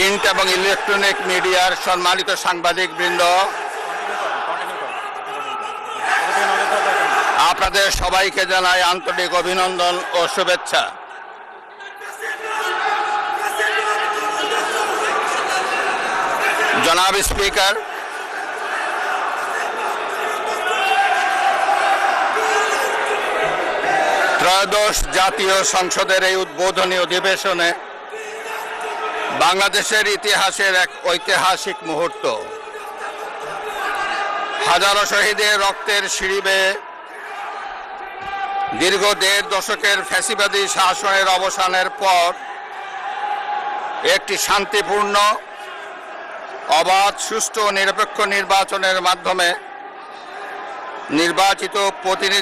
Print এবং electronic মিডিয়ার সম্মানিত সাংবাদিকবৃন্দ, আপনাদের সবাইকে জানাই আন্তরিক অভিনন্দন ও শুভেচ্ছা। জনাব স্পিকার, ত্রয়োদশ জাতীয় সংসদের এই উদ্বোধনী অধিবেশনে বাংলাদেশের ইতিহাসের এক ঐতিহাসিক মুহূর্ত। হাজারো শহীদের রক্তের সিঁড়ি বেয়ে দীর্ঘ ১.৫ দশকের ফ্যাসিবাদী শাসনের অবসানের পর একটি শান্তিপূর্ণ, অবাধ, সুষ্ঠু ও নিরপেক্ষ নির্বাচনের মাধ্যমে নির্বাচিত প্রতিনিধি